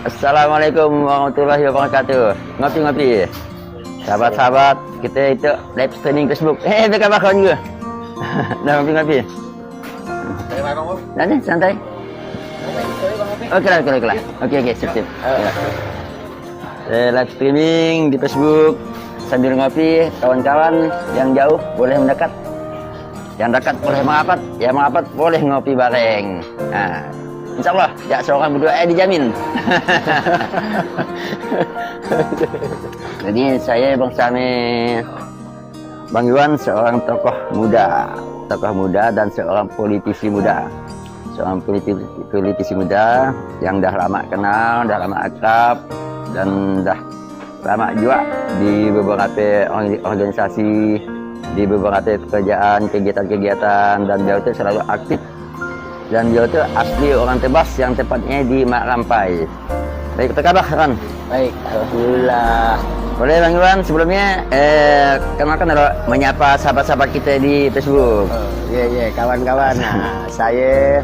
Assalamualaikum warahmatullahi wabarakatuh. Ngopi-ngopi. Sahabat-sahabat, kita itu live streaming Facebook. Apa kabar kawan juga? Dah ngopi-ngopi. Nanti santai. Oke lah. Oke, sip. Live streaming di Facebook sambil ngopi. Kawan-kawan yang jauh boleh mendekat. Yang dekat boleh merapat. Yang merapat boleh ngopi bareng. Nah, insya Allah, ya seorang berdua dijamin. Jadi saya bersama Bang Iwan, seorang tokoh muda dan seorang politisi muda. Seorang politisi muda yang dah lama kenal, dah lama akrab, dan dah lama juga di beberapa organisasi, di beberapa pekerjaan, kegiatan-kegiatan, dan dia itu selalu aktif. Dan dia itu asli orang Tebas, yang tepatnya di Mak Rampai. Baik, apa kabar Ran? Baik, alhamdulillah. Boleh Bang Iwan sebelumnya kenalkan dulu, menyapa sahabat-sahabat kita di Facebook. Iya, kawan-kawan. Nah, saya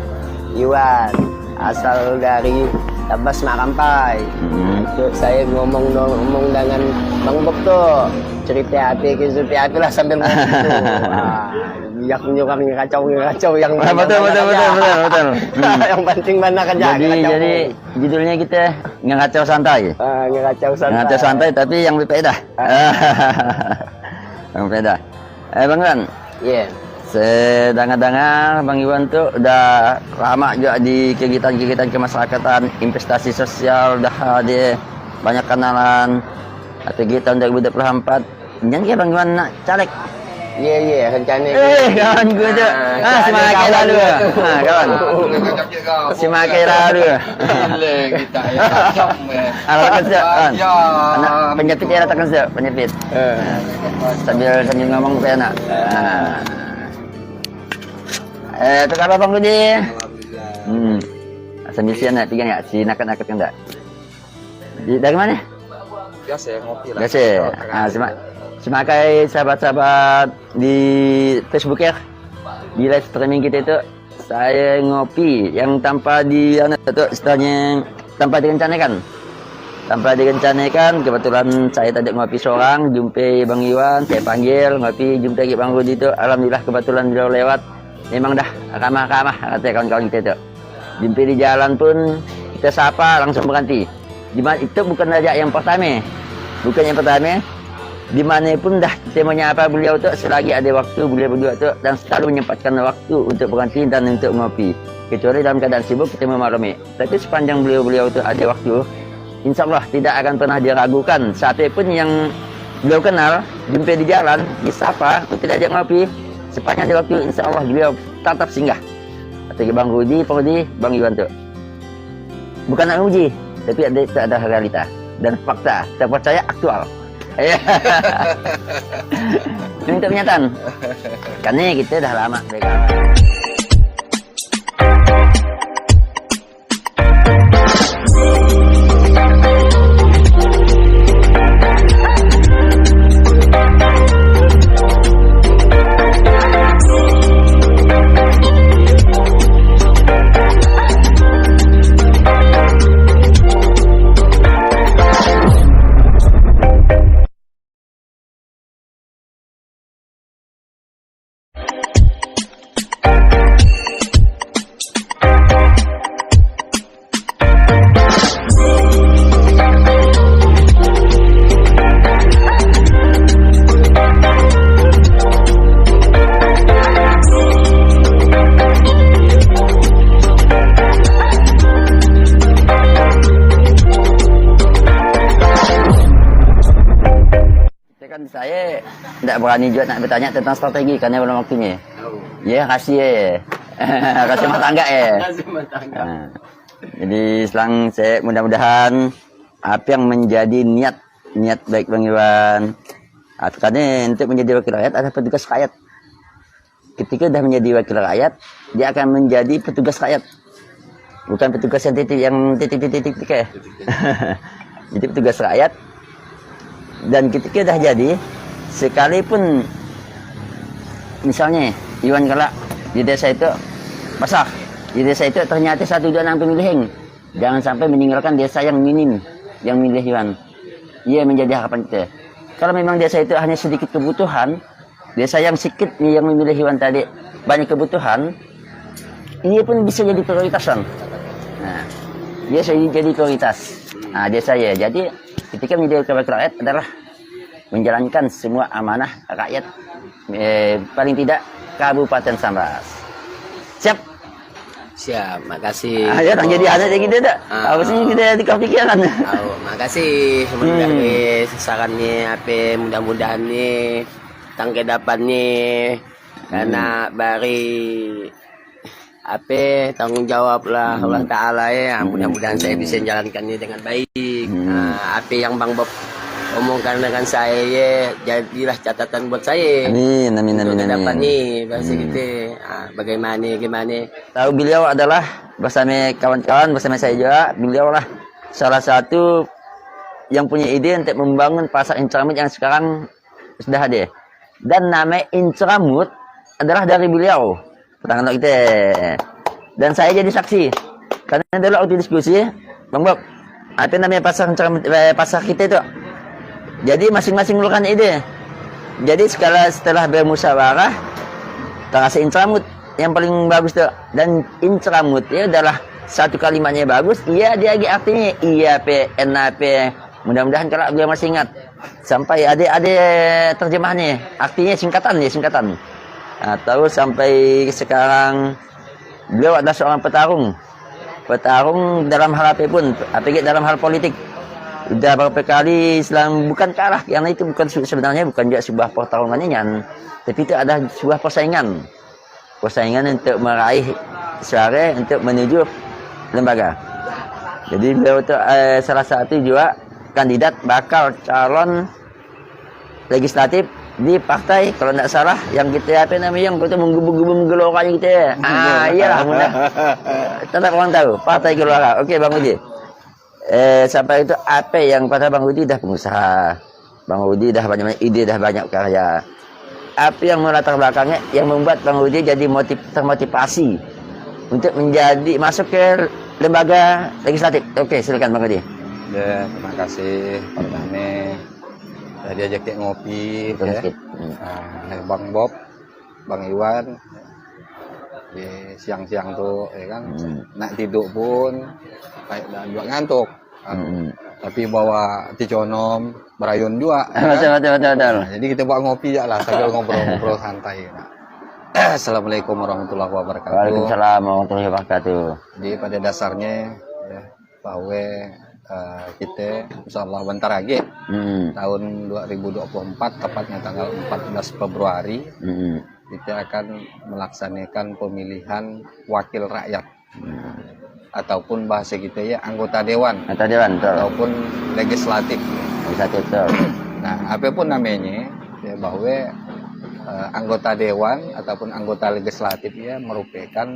Iwan, asal dari Tebas Mak Rampai. Itu saya ngomong dengan Bang Bob tuh, cerita hati lah sambil ngomong. Yang menyuka ngacau yang betul. Yang penting mana kerja. Jadi judulnya kita ngacau santai. Ngacau santai tapi yang berfaedah. Yang berfaedah. Bang Iwan. Iya. Sedang-dengar Bang Iwan tuh udah lama juga di kegiatan-kegiatan kemasyarakatan, investasi sosial, udah dia banyak kenalan. Kegiatan 2024. Jangan kayak Bang Iwan nak caleg. Iya, rencana. Kawan gue tuh. Semakai lalu. Kawan. Semakai lalu. Kita ya. Anak penyepit ya, datang ke penyepit. Sambil ngomong ke anak. Itu apa Bang Rudi? Sambil si anak tiga nggak? Si nakat-nakat enggak? Dari mana? Biasa ngopi lah. Biasa. Semakai sahabat-sahabat di Facebook ya, di live streaming kita itu saya ngopi yang tanpa tanpa direncanakan. Kebetulan saya tadi ngopi seorang, jumpa Bang Iwan, saya panggil ngopi, jumpa Bang Rudi itu, alhamdulillah kebetulan beliau lewat. Memang dah ramah katanya kawan-kawan kita itu. Jumpa di jalan pun kita sapa langsung berhenti. Itu bukan aja yang pertama. Dimanapun dah kita menyapa beliau tu, selagi ada waktu beliau berdua tu, dan selalu menyempatkan waktu untuk berhenti dan untuk ngopi. Kecuali dalam keadaan sibuk kita memaklumi. Tapi sepanjang beliau tu ada waktu, insya Allah tidak akan pernah diragukan. Siapapun yang beliau kenal, jumpa di jalan, disapa, tidak ajak ngopi, sepanjang ada waktu, insya Allah beliau tetap singgah. Kata Bang Rudi, Bang Iwan tu. Bukan nak uji, tapi ada realita dan fakta. Saya percaya aktual. Ini untuk kenyataan. Karena kita dah lama berkawan. Saya tidak berani juga nak bertanya tentang strategi karena belum waktunya. Ya, kasih kasih rumah tangga ya. Jadi selang saya mudah-mudahan apa yang menjadi niat baik Bang Iwan, karena untuk menjadi wakil rakyat ada petugas rakyat. Ketika sudah menjadi wakil rakyat, dia akan menjadi petugas rakyat, bukan petugas yang titik ya. Jadi petugas rakyat. Dan ketika dah jadi, sekalipun misalnya Iwan kelak di desa itu besar, di desa itu ternyata 1 juta pemilihan, Jangan sampai meninggalkan desa yang minim, yang milih hewan. Ia menjadi harapan kita. Kalau memang desa itu hanya sedikit kebutuhan, desa yang sedikit yang memilih hewan tadi banyak kebutuhan, ia pun bisa jadi prioritasan. Nah, dia jadi prioritas. Nah, desa ya. Jadi ketika menjadi wakil rakyat adalah menjalankan semua amanah rakyat, paling tidak Kabupaten Sambas. Siap? Siap, makasih. Ya, jadi ada kita tak? Apa sih kita dikepikiran? Oh, makasih sebenarnya sarannya apa mudah-mudahan nih tangke dapannya karena bari apa tanggung jawab lah Allah Ta'ala ya. Mudah-mudahan saya bisa jalankannya dengan baik. Nah, apa yang Bang Bob omongkan dengan saya ya, jadilah catatan buat saya. Amin. Dapat nih bahasa kita. Bagaimana? Tahu beliau adalah bersama kawan-kawan, bersama saya juga, beliau lah salah satu yang punya ide untuk membangun pasar Inceramut yang sekarang sudah ada. Dan nama Inceramut adalah dari beliau. Pertangan kita. Dan saya jadi saksi. Karena dulu waktu diskusi, Bang Bob, apa namanya pasar Inceramut, pasar kita itu? Jadi masing-masing mengeluarkan ide. Jadi setelah bermusyawarah, terasa Inceramut yang paling bagus tuh. Dan Inceramut ya adalah satu kalimatnya bagus. Iya dia lagi artinya IAP, NAP. Mudah-mudahan kalau beliau masih ingat. Sampai ada terjemahannya. Artinya singkatan. Atau sampai sekarang beliau adalah seorang petarung dalam hal apapun, apalagi dalam hal politik. Udah beberapa kali Islam bukan kalah, karena itu sebenarnya bukan juga sebuah pertarungan, tapi itu ada sebuah persaingan untuk meraih suara untuk menuju lembaga. Jadi beliau itu salah satu juga kandidat bakal calon legislatif di partai, kalau tidak salah yang kita yang kita menggebu-gebu menggeloranya gitu ya. Iyalah mudah. Tetap orang tahu partai Gelora. Oke Bang Uji. Sampai itu apa yang kata Bang Uji dah pengusaha. Bang Uji dah banyak ide, dah banyak karya. Apa yang melatar belakangnya yang membuat Bang Uji jadi termotivasi untuk masuk ke lembaga legislatif. Oke, silakan Bang Uji. Ya, terima kasih. Pertama diajak ngopi ya. Bang Bob, Bang Iwan di siang-siang tuh ya kan nak tidur pun kayak dan ngantuk tapi bawa ticonom berayun juga betul. Nah, jadi kita buat ngopi ya lah sambil ngobrol santai. Assalamualaikum warahmatullahi wabarakatuh. Waalaikumsalam warahmatullahi wabarakatuh. Jadi pada dasarnya ya bahwa kita insyaallah bentar lagi tahun 2024 tepatnya tanggal 14 Februari kita akan melaksanakan pemilihan wakil rakyat ataupun bahasa kita ya anggota dewan ataupun legislatif. Nah, apapun namanya ya bahwa anggota dewan ataupun anggota legislatif ya merupakan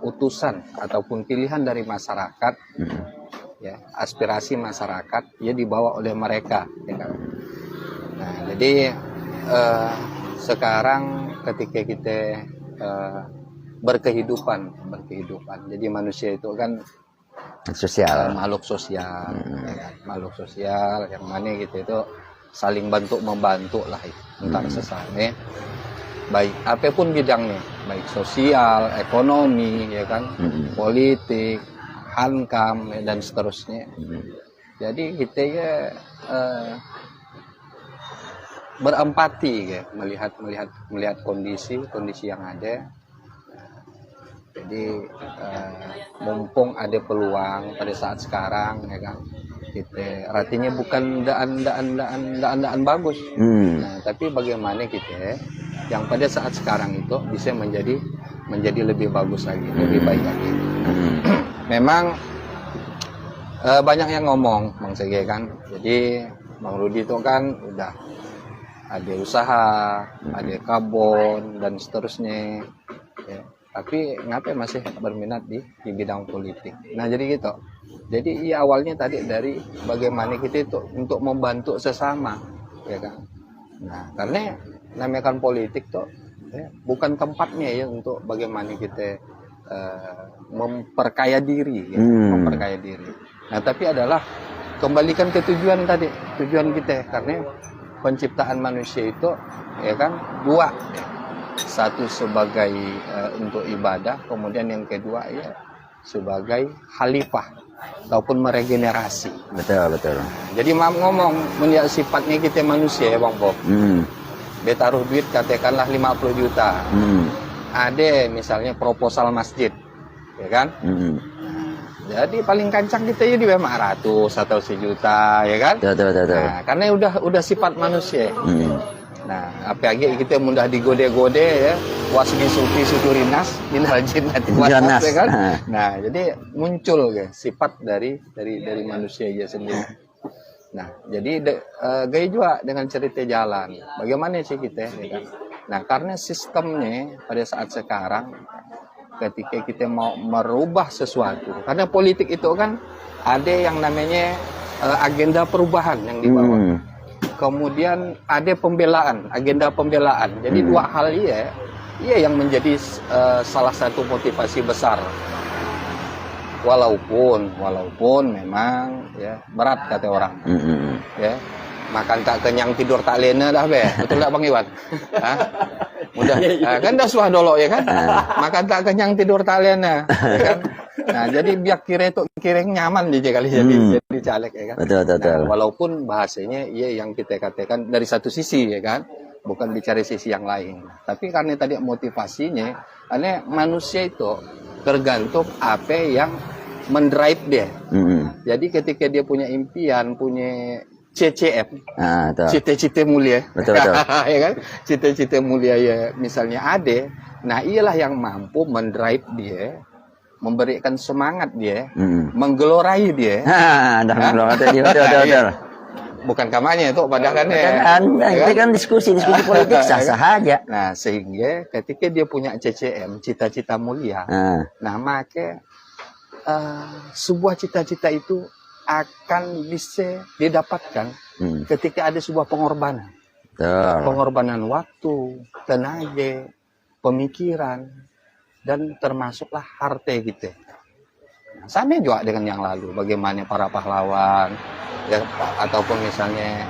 utusan ataupun pilihan dari masyarakat. Ya, aspirasi masyarakat ya dibawa oleh mereka ya kan? Nah, jadi sekarang ketika kita berkehidupan jadi manusia itu kan sosial, makhluk sosial ya kan? Makhluk sosial yang mana gitu itu saling membantu lah antar sesama baik apapun bidangnya, baik sosial, ekonomi ya kan, politik, hankam dan seterusnya. Jadi kita ya berempati ya, melihat kondisi yang ada. Jadi mumpung ada peluang pada saat sekarang ya kan, kita artinya bukan daan bagus. Nah, tapi bagaimana kita yang pada saat sekarang itu bisa menjadi lebih bagus lagi, lebih baik lagi. Memang banyak yang ngomong Bang Sege kan. Jadi Bang Rudi itu kan udah ada usaha, ada kabon dan seterusnya. Ya. Tapi ngapain masih berminat di bidang politik. Nah jadi gitu. Jadi ya awalnya tadi dari bagaimana kita itu untuk membantu sesama, ya kan. Nah karena namanya kan politik tuh ya, bukan tempatnya ya untuk bagaimana kita memperkaya diri, ya, memperkaya diri. Nah, tapi adalah kembalikan ke tujuan tadi, tujuan kita, karena penciptaan manusia itu ya kan dua, satu sebagai untuk ibadah, kemudian yang kedua ya sebagai khalifah ataupun meregenerasi. Betul, betul. Jadi maaf ngomong, melihat sifatnya kita manusia ya Bang Bob. Dia taruh duit katakanlah 50 juta. Ada misalnya proposal masjid, ya kan? Jadi paling kancang kita ya di 500 atau 1 juta, ya kan? Betul. Nah, karena udah sifat manusia. Nah, apalagi kita mudah digode-gode ya, wasbi sufi suturinas minal jinnati wan nas, ya kan? Nah, jadi muncul ya sifat dari manusia aja sendiri. Nah, jadi gaya juga dengan cerita jalan. Bagaimana sih kita, ya kan? Nah, karena sistemnya pada saat sekarang ketika kita mau merubah sesuatu, karena politik itu kan ada yang namanya agenda perubahan yang dibawa. Kemudian ada pembelaan, agenda pembelaan. Jadi dua hal yang menjadi salah satu motivasi besar. Walaupun memang ya berat kata orang. Ya. Makan tak kenyang tidur tak lena dah be. Betul tak Bang Iwan? Mudah. Kan dah suah dolo ya kan? Makan tak kenyang tidur tak lena, ya kan? Nah, jadi biar kira nyaman dia kali jadi caleg ya kan. Betul. Nah, walaupun bahasanya yang kita katakan dari satu sisi ya kan, bukan bicara sisi yang lain. Tapi karena tadi motivasinya, karena manusia itu tergantung apa yang mendrive dia. Jadi ketika dia punya impian, punya CCM, cita-cita mulia, betul. Ya kan, cita-cita mulia ya misalnya ada, nah iyalah yang mampu mendrive dia, memberikan semangat dia, menggelorai dia. Betul. Bukan kampanye itu padahal itu kan diskusi politik sah-sah aja. Nah, sehingga ketika dia punya CCM, cita-cita mulia, nah maka sebuah cita-cita itu akan bisa didapatkan ketika ada sebuah pengorbanan. Pengorbanan waktu, tenaga, pemikiran, dan termasuklah harta kita. Nah, sama juga dengan yang lalu, bagaimana para pahlawan, ya, ataupun misalnya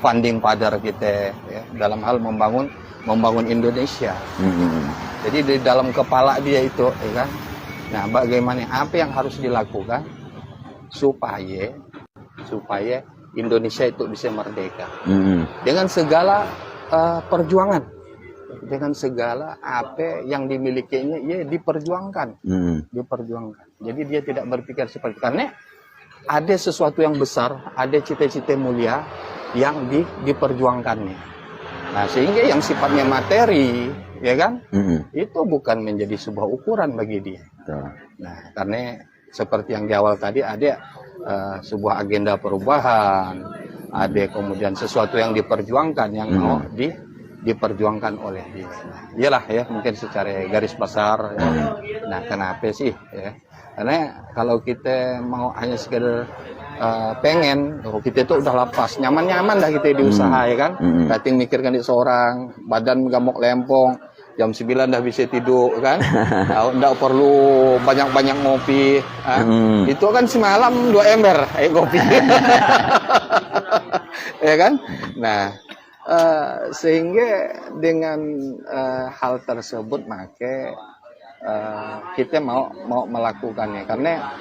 funding father kita ya, dalam hal membangun Indonesia. Jadi di dalam kepala dia itu, ya kan. Nah, bagaimana apa yang harus dilakukan supaya Indonesia itu bisa merdeka dengan segala perjuangan, dengan segala apa yang dimilikinya diperjuangkan. Jadi dia tidak berpikir seperti, karena ada sesuatu yang besar, ada cita-cita mulia yang diperjuangkannya. Nah, sehingga yang sifatnya materi, ya kan, itu bukan menjadi sebuah ukuran bagi dia. Nah, karena seperti yang di awal tadi ada sebuah agenda perubahan, ada kemudian sesuatu yang diperjuangkan yang mau diperjuangkan oleh dia. Nah, iyalah ya mungkin secara garis besar. Ya. Nah, kenapa sih? Ya? Karena kalau kita mau hanya sekedar pengen, kita itu udah lepas, nyaman-nyaman dah kita diusaha ya kan. Kating mikirkan di seorang, badan gamuk lempong. Jam 9 dah bisa tidur kan. Nggak perlu banyak-banyak ngopi. Itu kan semalam 2 ember kopi. Ya kan? Nah, sehingga dengan hal tersebut maka kita mau melakukannya, karena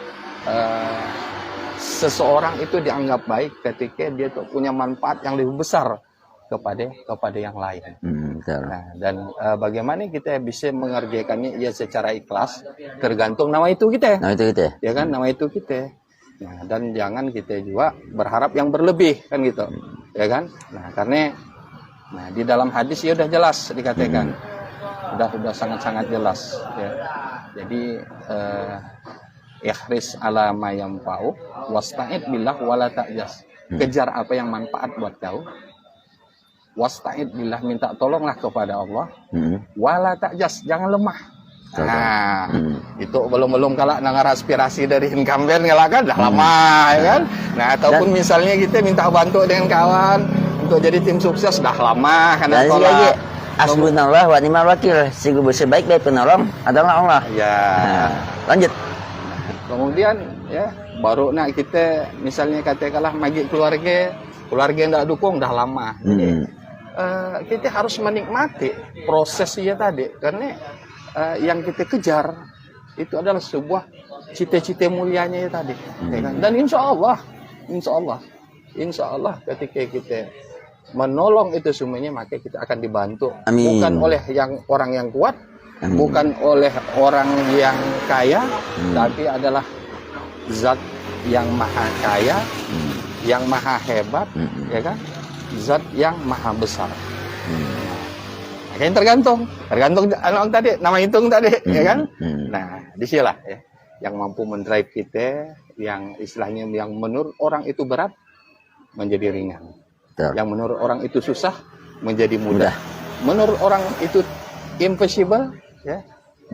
seseorang itu dianggap baik ketika dia tuh punya manfaat yang lebih besar kepada yang lain. Nah, dan bagaimana kita bisa mengerjakannya ya secara ikhlas, tergantung nama itu kita. Ya kan, nama itu kita. Nah, dan jangan kita juga berharap yang berlebih kan gitu. Ya kan? Nah, karena di dalam hadis ya udah jelas dikatakan. Udah sangat-sangat jelas ya. Jadi ihris ala ma yanfa'u wasta'id billah wala ta'jas. Kejar apa yang manfaat buat kau. Wasta'id billah, minta tolonglah kepada Allah. Wala ta'jas, jangan lemah. Nah, itu belum kalah nangar aspirasi dari incumbent kan dah lama ya kan. Nah, ataupun misalnya kita minta bantu dengan kawan untuk jadi tim sukses dah lama kan Hasbunallah wa ni'mal wakil. Sebaik-baik penolong adalah Allah. Ya. Nah, lanjut. Kemudian ya baru nak kita misalnya katakanlah magi keluarga yang tak dukung dah lama. Jadi, kita harus menikmati prosesnya tadi karena yang kita kejar itu adalah sebuah cita-cita mulianya ya tadi. Ya kan? Dan insya Allah ketika kita menolong itu semuanya maka kita akan dibantu. Amin. Bukan oleh orang yang kuat, bukan oleh orang yang kaya, tapi adalah zat yang maha kaya, yang maha hebat, ya kan? Zat yang maha besar. Nah, tergantung anak tadi, nama hitung tadi, ya kan? Nah, disinilah ya, yang mampu mendrive kita, yang istilahnya yang menurut orang itu berat menjadi ringan. Betul. Yang menurut orang itu susah menjadi mudah. Menurut orang itu impossible ya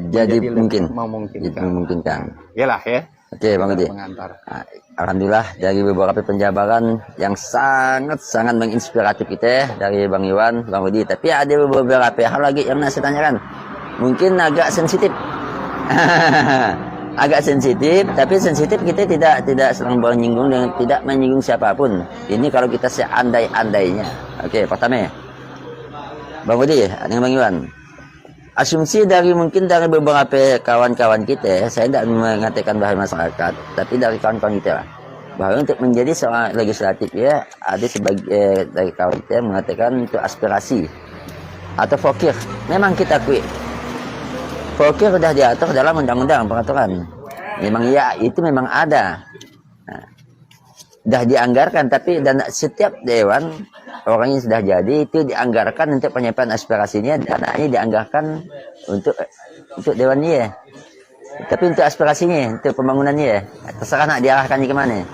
Jadi mungkin. memungkinkan. Yalah ya. Oke, Bang Budi. Pengantar. Nah, alhamdulillah dari beberapa penjabaran yang sangat menginspiratif kita dari Bang Iwan, Bang Budi. Tapi ada beberapa hal lagi yang nak saya tanyakan. Mungkin agak sensitif. Agak sensitif, tapi sensitif kita tidak sedang menyinggung dan tidak menyinggung siapapun. Ini kalau kita seandai-andainya. Oke, pertama, Bang Budi dengan Bang Iwan. Asumsi mungkin dari beberapa kawan-kawan kita, saya tidak mengatakan bahwa masyarakat, tapi dari kawan-kawan kita lah, bahwa untuk menjadi seorang legislatif ya ada sebagai dari kawan kita mengatakan untuk aspirasi atau fakir. Memang kita akui. Fakir sudah diatur dalam undang-undang peraturan. Memang ya, itu memang ada. Nah, sudah dianggarkan, tapi dan setiap dewan orang yang sudah jadi itu dianggarkan untuk penyampaian aspirasinya, dananya dianggarkan untuk dewannya. Tapi untuk aspirasinya, untuk pembangunannya, terserah nak diarahkan ke mana.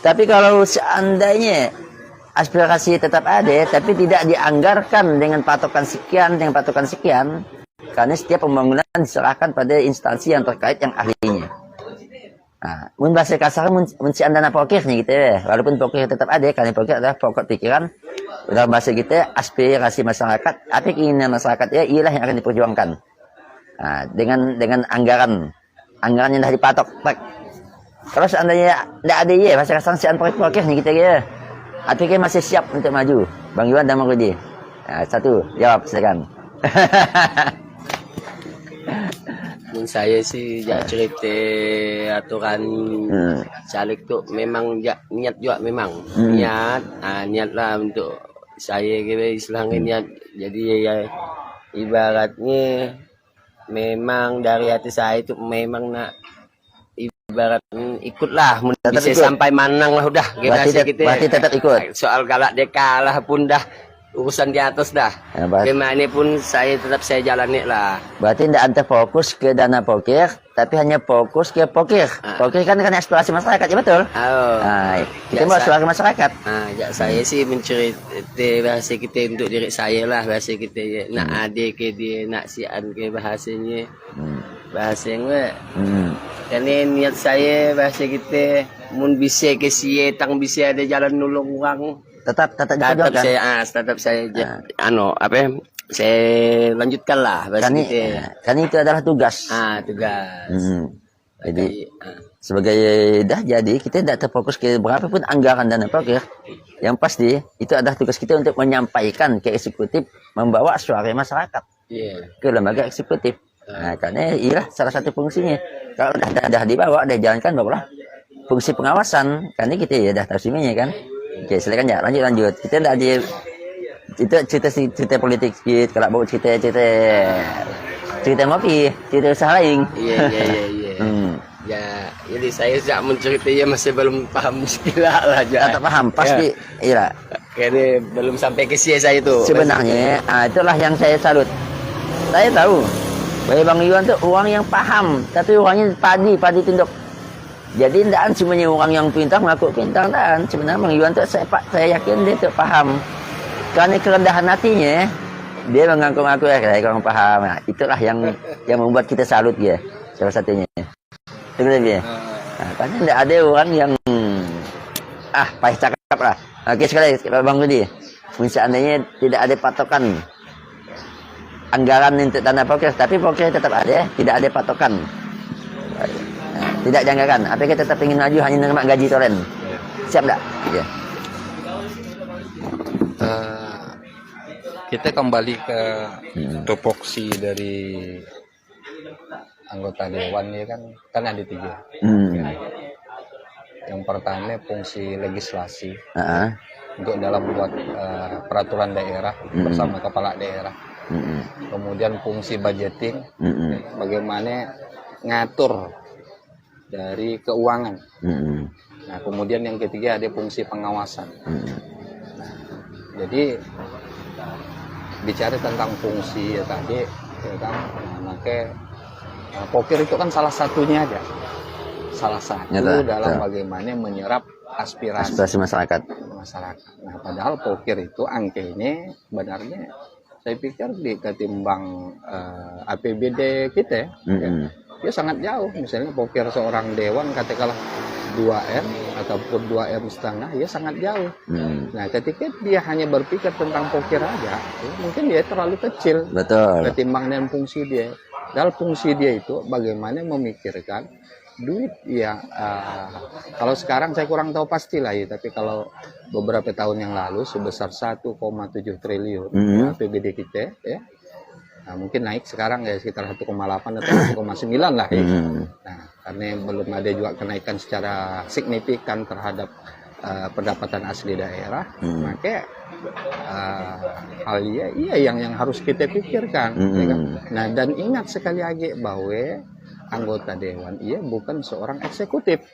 Tapi kalau seandainya aspirasi tetap ada, tapi tidak dianggarkan dengan patokan sekian, karena setiap pembangunan diserahkan pada instansi yang terkait yang ahlinya. Nah, bahasa kasar mencian dana pokoknya gitu ya. Walaupun pokoknya tetap ada, karena pokok adalah pokok pikiran. Dalam bahasa kita aspirasi masyarakat, apa keinginan masyarakat ya, ialah yang akan diperjuangkan. Nah, dengan anggaran yang dah dipatok. Kalau seandainya tidak ada ya, bahasa kasar mencian pokoknya gitu ya. Apa masih siap untuk maju? Bang Iwan dan Bang Rudi. Nah, satu, jawab silakan. Saya sih cerita aturan caleg tuh memang niat juga memang niat lah untuk saya kira istilahnya niat. Jadi ya ibaratnya memang dari hati saya itu memang nak ibarat ikutlah bisa ikut. Sampai manang lah udah berarti tetap ikut. Soal galak dia kalah pun dah urusan di atas dah. Ya, gimana pun saya jalani lah. Berarti tidak anda fokus ke dana pokir, tapi hanya fokus ke pokir. Pokir kan aspirasi masyarakat, ya betul? Nah, kita mau suara masyarakat. Ya saya sih mencerita bahasa kita untuk diri saya lah, bahasa kita ya. Nak adik ke dia, nak sian ke bahasanya. Bahasanya. Karena niat saya bahasa kita mun bisa ke siye tang bisa ada jalan nolong orang. Tetap saya saya lanjutkan lah kan itu adalah tugas. Tugas. Jadi sebagai jadi kita tidak terfokus ke berapapun anggaran dana pokir. Yang pasti itu adalah tugas kita untuk menyampaikan ke eksekutif, membawa suara masyarakat ke lembaga eksekutif. Nah, karena ialah salah satu fungsinya. Kalau dah dibawa, dah jalankan, barulah fungsi pengawasan. Karena kita ya dah tahu siminya kan. Oke, silakan ya, lanjut. Kita tidak ada itu cerita politik sedikit, kalau mau cerita ngopi, cerita usaha lain. Iya. Ya, jadi saya tidak menceritanya masih belum paham istilah lah. Tak paham, pasti. Iya. Karena belum sampai ke saya itu. Sebenarnya, itulah yang saya salut. Saya tahu, bahwa Bang Iwan itu orang yang paham, tapi orangnya padi tunduk. Jadi tidak semuanya orang yang pintar mengaku pintar, dan sebenarnya Bang Iwan itu saya yakin dia itu paham. Karena kerendahan hatinya, dia mengaku-ngaku saya kurang paham. Nah, itulah yang membuat kita salut ya, salah satunya. Itu dia. Nah, karena tidak ada orang yang payah cakap lah. Oke sekali Bang Rudi. seandainya tidak ada patokan anggaran untuk dana poker, tapi poker tetap ada, tidak ada patokan, tidak janggakan. APK tetap ingin maju hanya menerima gaji toren. Siap enggak? Ya. Kita kembali ke tupoksi dari anggota dewan ya kan ada 3. Yang pertama fungsi legislasi untuk dalam buat peraturan daerah bersama kepala daerah. Kemudian fungsi budgeting, bagaimana ngatur dari keuangan. Nah, kemudian yang ketiga ada fungsi pengawasan. Nah, jadi bicara tentang fungsi ya tadi, ya kan, makanya poker itu kan salah satunya aja, salah satu dalam bagaimana menyerap aspirasi masyarakat. Nah, padahal poker itu angkanya sebenarnya saya pikir di ketimbang APBD kita, ya sangat jauh. Misalnya poker seorang dewan katakanlah 2M ataupun 2M setengah, ya sangat jauh. Nah, ketika dia hanya berpikir tentang poker aja, ya mungkin dia terlalu kecil. Betul. Ketimbang dengan fungsi dia. Dalam fungsi dia itu bagaimana memikirkan duit yang kalau sekarang saya kurang tahu pastilah ya, tapi kalau beberapa tahun yang lalu sebesar 1,7 triliun APBD kita ya. Nah, mungkin naik sekarang ya sekitar 1,8 atau 1,9 lah ya. Nah, karena belum ada juga kenaikan secara signifikan terhadap pendapatan asli daerah, maka hal yang harus kita pikirkan. Ya kan? Nah, dan ingat sekali lagi bahwa anggota dewan bukan seorang eksekutif.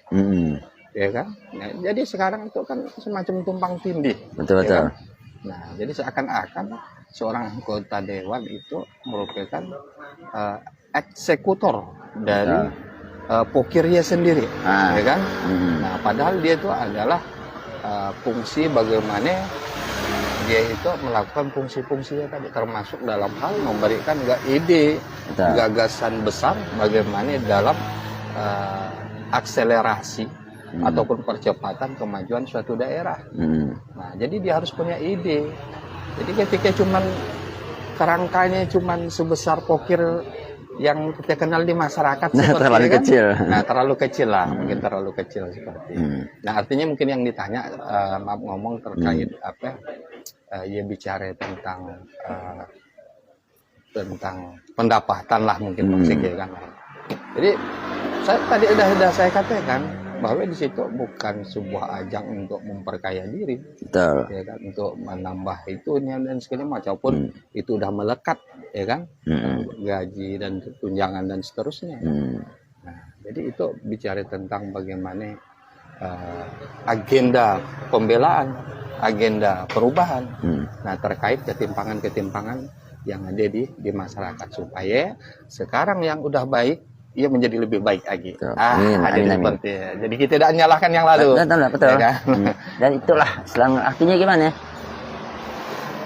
Ya kan? Nah, jadi sekarang itu kan semacam tumpang tindih. Betul. Ya kan? Nah, jadi seakan-akan seorang anggota dewan itu merupakan eksekutor dari pokernya sendiri, ya kan? Nah, padahal dia itu adalah fungsi bagaimana dia itu melakukan fungsi-fungsinya tadi, termasuk dalam hal memberikan ide, gagasan besar bagaimana dalam akselerasi ataupun percepatan kemajuan suatu daerah. Nah, jadi dia harus punya ide. Jadi ketika cuman kerangkanya cuman sebesar poker yang kita kenal di masyarakat terlalu kan? kecil. Nah, terlalu kecil lah, mungkin terlalu kecil seperti. Nah, artinya mungkin yang ditanya maaf ngomong terkait ia bicara tentang pendapatan lah mungkin maksudnya kan. Jadi tadi udah saya katakan bahwa di situ bukan sebuah ajang untuk memperkaya diri, betul, ya kan, untuk menambah itunya dan segala macam, pun itu udah melekat, ya kan, gaji dan tunjangan dan seterusnya. Nah, jadi itu bicara tentang bagaimana agenda pembelaan, agenda perubahan, nah terkait ketimpangan-ketimpangan yang ada di masyarakat, supaya sekarang yang udah baik ia menjadi lebih baik lagi. Amin. Jadi kita tidak menyalahkan yang lalu. Betul. Ya kan? Dan itulah artinya gimana?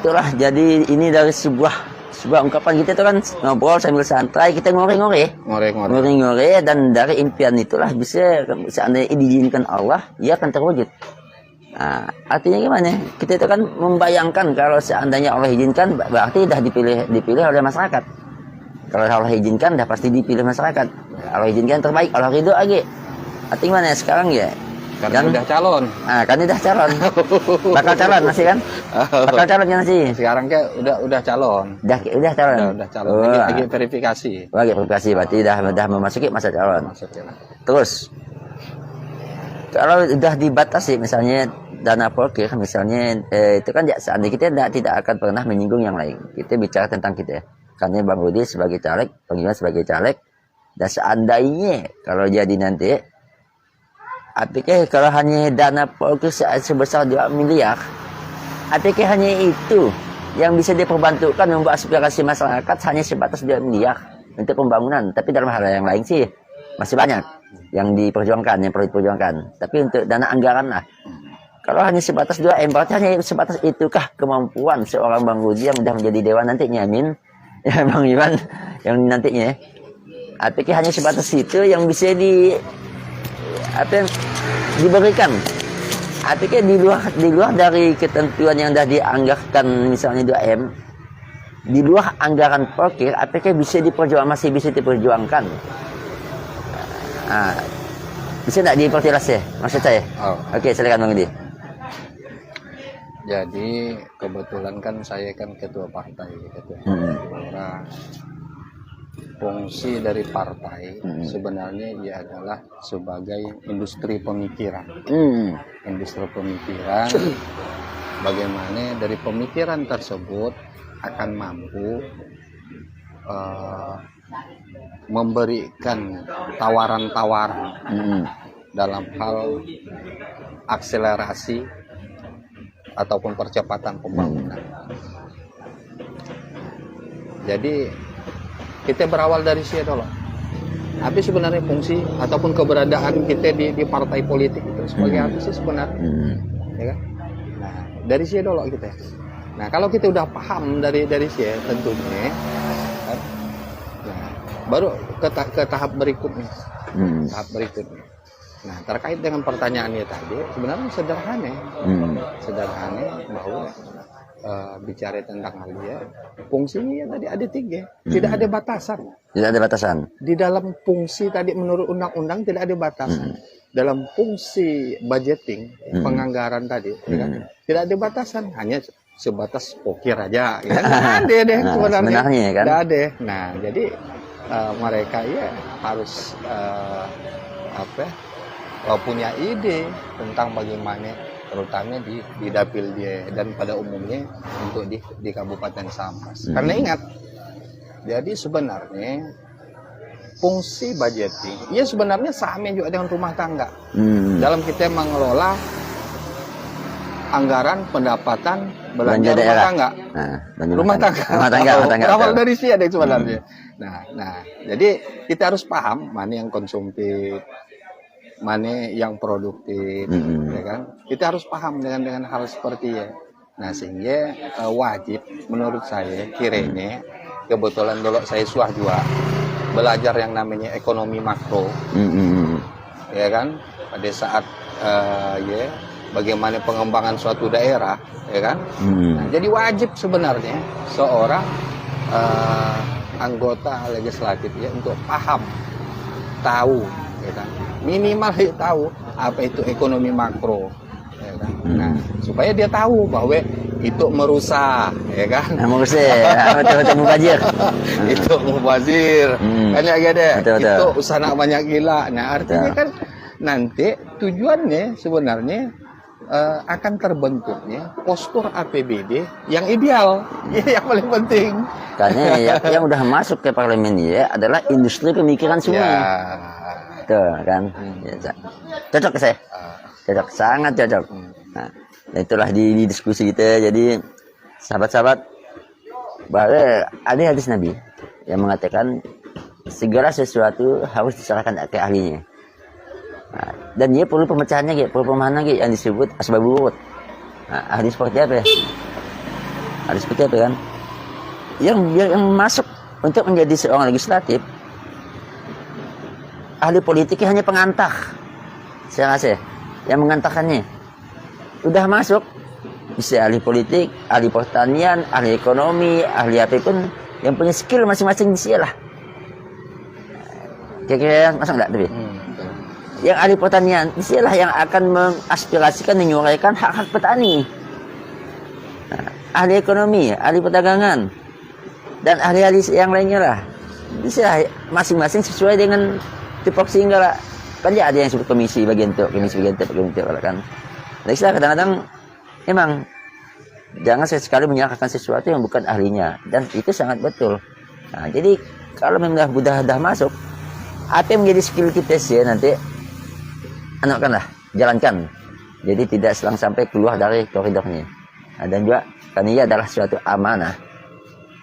Itulah jadi ini dari sebuah ungkapan kita itu kan ngobrol sambil santai, kita ngore-ngore dan dari impian itulah bisa seandainya diizinkan Allah, ia akan terwujud. Nah, artinya gimana? Kita itu kan membayangkan kalau seandainya Allah izinkan, berarti dah dipilih oleh masyarakat. Kalau Allah izinkan, dah pasti dipilih masyarakat. Allah izinkan terbaik, Allah ridho lagi. Artinya mana sekarang ya? Karena udah calon. Kan udah calon. Bakal calon masih kan? Bakal calon kan masih? Sekarang kan udah calon. Udah calon. Udah calon. Lagi verifikasi. Lagi verifikasi berarti dah memasuki masa calon. Terus kalau udah dibatasi misalnya dana poker misalnya itu kan seandainya kita tidak akan pernah menyinggung yang lain. Kita bicara tentang kita. Karena Bang Rudi sebagai caleg, Bang Iwan sebagai caleg, dan seandainya kalau jadi nanti, apakah kalau hanya dana poker sebesar 2 miliar, apakah hanya itu yang bisa diperbantukan membuat aspirasi masyarakat hanya sebatas 2 miliar untuk pembangunan? Tapi dalam hal yang lain sih masih banyak yang diperjuangkan, yang perlu diperjuangkan. Tapi untuk dana anggaran lah, kalau hanya sebatas 2M, berarti hanya sebatas itukah kemampuan seorang Bang Rudi yang sudah menjadi dewan nantinya, amin? Ya Bang Iwan yang nantinya, apakah hanya sebatas itu yang bisa diberikan? Artinya di luar dari ketentuan yang dah dianggarkan misalnya 2M, di luar anggaran Polkir, apakah masih bisa diperjuangkan? Bisa tidak diperjelas ya maksud saya? Oke, silakan Bang Edi. Jadi kebetulan kan saya kan ketua partai, ketua Gelora. Fungsi dari partai sebenarnya ia adalah sebagai industri pemikiran. Industri pemikiran, bagaimana dari pemikiran tersebut akan mampu memberikan tawaran-tawaran dalam hal akselerasi ataupun percepatan pembangunan. Jadi kita berawal dari sini dulu. Tapi sebenarnya fungsi ataupun keberadaan kita di partai politik itu sebagai apa sih sebenarnya? Ya kan? Nah, dari sini dulu kita. Nah, kalau kita udah paham dari sini tentunya, nah, baru ke tahap berikutnya. Tahap berikutnya. Nah, terkait dengan pertanyaannya tadi, sebenarnya sederhana. Sederhana bahwa bicara tentang hal dia, fungsinya tadi ada 3, tidak ada batasan. Tidak ada batasan. Di dalam fungsi tadi menurut undang-undang tidak ada batasan. Dalam fungsi budgeting, penganggaran tadi, tidak ada batasan, hanya sebatas pokir aja. Ya, nggak ada deh sebenarnya kan? Nggak ada. Nah, jadi mereka ya harus punya ide tentang bagaimana terutama di dapil dia dan pada umumnya untuk di Kabupaten Sambas. Karena ingat, jadi sebenarnya fungsi budgeting, ya sebenarnya sama juga dengan rumah tangga. Dalam kita mengelola anggaran pendapatan belanja rumah tangga. Rumah tangga. Awal dari sini ada sebenarnya. Nah, jadi kita harus paham mana yang konsumtif, mana yang produktif, ya kan? Kita harus paham dengan hal seperti ya. Nah, sehingga wajib menurut saya kiranya, kebetulan dulu saya suah juga belajar yang namanya ekonomi makro, ya kan? Pada saat bagaimana pengembangan suatu daerah, ya kan? Nah, jadi wajib sebenarnya seorang anggota legislatif ya untuk paham, tahu, ya kan? Minimal dia tahu apa itu ekonomi makro, ya kan? Nah, supaya dia tahu bahwa itu merusak, ya kan? Merusak, betul mubazir. Itu mubazir, kan ya gede. Itu usaha banyak gila. Nah, artinya kan nanti tujuannya sebenarnya akan terbentuknya postur APBD yang ideal, yang paling penting. Karena yang udah masuk ke parlemen ya adalah industri pemikiran semua. Tuh kan, cocok ke saya, cocok, sangat cocok. Nah, itulah di diskusi kita. Jadi sahabat-sahabat, bahwa ada hadis Nabi yang mengatakan segala sesuatu harus diserahkan ke ahlinya. Nah, dan dia perlu pemecahannya, perlu pemahaman yang disebut asbabul wurud. Nah, ahli seperti apa ya? Ahli seperti apa kan? Yang masuk untuk menjadi seorang legislatif, ahli politiknya hanya pengantar, saya rasa, yang mengantarkannya. Udah masuk, bisa ahli politik, ahli pertanian, ahli ekonomi, ahli apapun, yang punya skill masing-masing di sini lah. Kira-kira masuk enggak tapi? Yang ahli pertanian, di sini lah yang akan mengaspirasikan, menyuarakan hak-hak petani. Nah, ahli ekonomi, ahli perdagangan, dan ahli-ahli yang lainnya lah. Di sini lah masing-masing sesuai dengan tupoksi enggak kan dia ada yang sebut komisi bagian itu kan. Jadi kadang-kadang emang jangan sekali menyalahkan sesuatu yang bukan ahlinya, dan itu sangat betul. Nah, jadi kalau memang udah masuk, apa yang menjadi skill kita sih nanti anakkanlah, jalankan. Jadi tidak selang sampai keluar dari koridornya. Nah, dan juga karena ini adalah suatu amanah.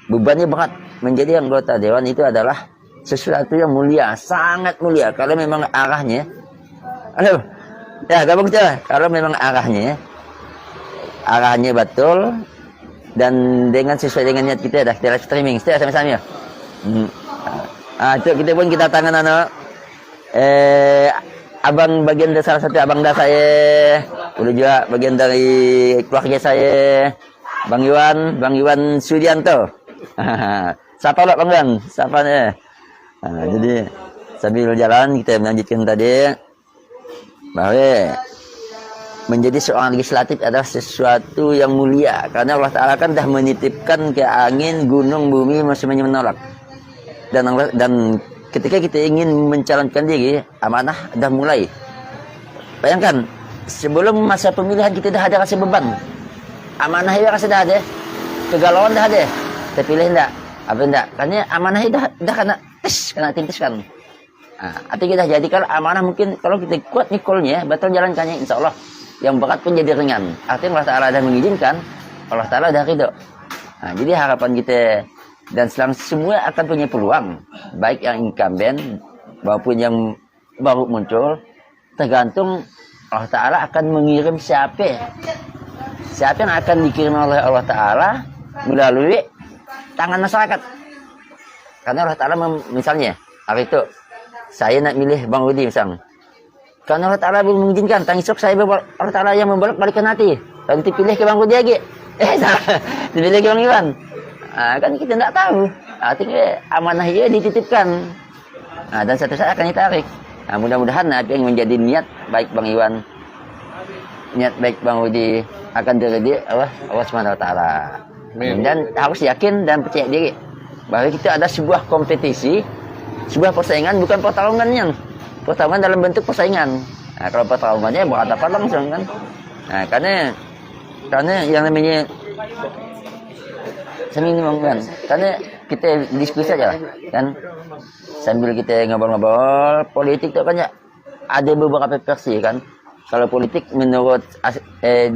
Bebannya berat, menjadi anggota dewan itu adalah sesuatu yang mulia, sangat mulia. Kalau memang arahnya, gabung saja. Kalau memang arahnya betul dan dengan sesuai dengan niat kita, dah kita live streaming, setiap sama-sama ya. Itu kita tangan abang bagian salah satu abang dah saya Udah juga bagian dari keluarga saya, Bang Iwan Sudianto. Siapa lo Bang Iwan? Siapa nih? Nah, jadi sambil jalan kita melanjutkan tadi bahwa menjadi seorang legislatif adalah sesuatu yang mulia karena Allah Ta'ala kan dah menitipkan ke angin, gunung, bumi semuanya menolak. Dan ketika kita ingin mencalonkan diri, amanah dah mulai. Bayangkan, sebelum masa pemilihan kita dah ada rasa beban. Amanah ya rasa dah ada. Kegalauan dah ada. Terpilih enggak? Apa enggak? Karena amanah dah kena tintiskan. Nah, arti kita jadikan amanah mungkin kalau kita kuat nikolnya, betul jalankannya insya Allah. Yang berat pun jadi ringan. Artinya Allah Ta'ala dah mengizinkan, Allah Ta'ala dah ridho. Nah, jadi harapan kita dan semua akan punya peluang, baik yang incumbent maupun yang baru muncul, tergantung Allah Ta'ala akan mengirim siapa yang akan dikirim oleh Allah Ta'ala melalui tangan masyarakat. Karena Allah Ta'ala misalnya hari itu saya nak milih Bang Rudi misalnya, karena Allah Ta'ala belum mengizinkan, esok saya Allah Ta'ala yang membolak-balikan hati. Lalu dipilih ke Bang Rudi lagi. Dipilih ke Bang Iwan. Nah, kan kita tidak tahu. Artinya amanah ia dititipkan. Nah, dan satu saat akan ditarik. Nah, mudah-mudahan apa yang menjadi niat baik Bang Iwan, niat baik Bang Rudi akan diridhoi Allah SWT. Dan harus yakin dan percaya diri bahwa kita ada sebuah kompetisi, sebuah persaingan, bukan pertarungannya. Pertarungan dalam bentuk persaingan. Nah, kalau pertarungannya berhadapan langsung kan. Nah, karena yang namanya seminar karena kita diskusi aja lah, kan sambil kita ngobrol-ngobrol politik tuh kan ya ada beberapa versi kan. Kalau politik menurut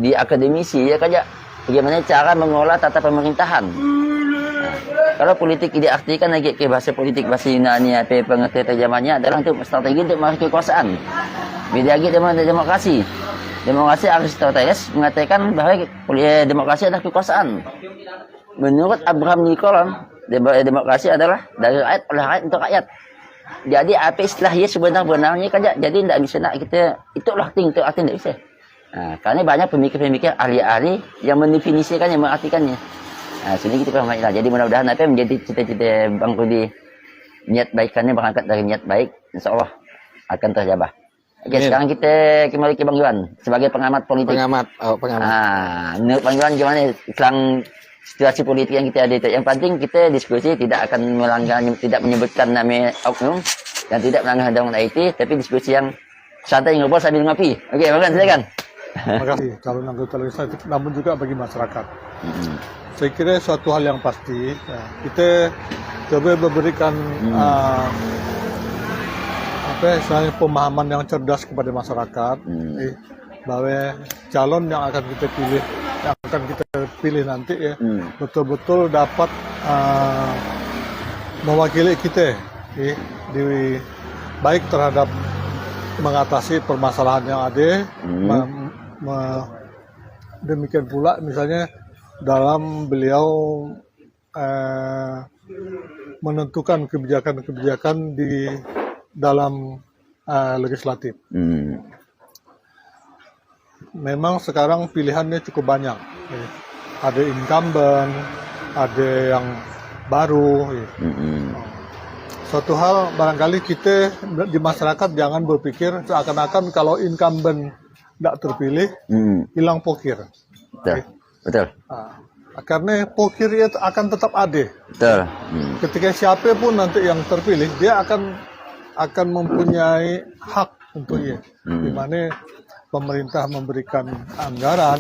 di akademisi ya kan ya bagaimana cara mengolah tata pemerintahan. Nah, kalau politik diartikan lagi ke bahasa politik bahasa Yunani apa pengertian terjemahannya adalah untuk strategi untuk meraih kekuasaan. Beda lagi dengan demokrasi. Demokrasi Aristoteles mengatakan bahwa demokrasi adalah kekuasaan. Menurut Abraham Lincoln, demokrasi adalah dari rakyat oleh rakyat untuk rakyat. Jadi apa istilahnya sebenarnya kan jadi tidak bisa nak kita itulah itu arti tidak bisa. Nah, karena banyak pemikir-pemikir ahli-ahli yang mendefinisikan yang mengartikannya. Nah, sini kita paham lah. Jadi mudah-mudahan apa menjadi cita-cita Bang Rudi, niat baikannya berangkat dari niat baik, insya Allah akan terjabah. Oke, sekarang kita kembali ke Bang Iwan sebagai pengamat politik. Pengamat. Nah, menurut Bang Iwan gimana sekarang situasi politik yang kita ada itu? Yang penting kita diskusi tidak akan melanggar, tidak menyebutkan nama oknum dan tidak melanggar undang-undang IT, tapi diskusi yang santai ngobrol sambil ngopi. Oke, Bang Iwan silakan. Terima kasih calon anggota legislatif, namun juga bagi masyarakat. Saya kira suatu hal yang pasti, ya, kita coba memberikan misalnya pemahaman yang cerdas kepada masyarakat, bahwa calon yang akan kita pilih nanti ya betul-betul dapat mewakili kita, baik terhadap mengatasi permasalahan yang ada. Demikian pula misalnya dalam beliau menentukan kebijakan-kebijakan di dalam legislatif. Memang sekarang pilihannya cukup banyak. Ada incumbent, ada yang baru. Suatu hal barangkali kita di masyarakat jangan berpikir seakan-akan kalau incumbent tidak terpilih, hilang pokir. Betul. Karena pokir itu akan tetap ada. Betul. Ketika siapapun nanti yang terpilih, dia akan mempunyai hak untuknya, di mana pemerintah memberikan anggaran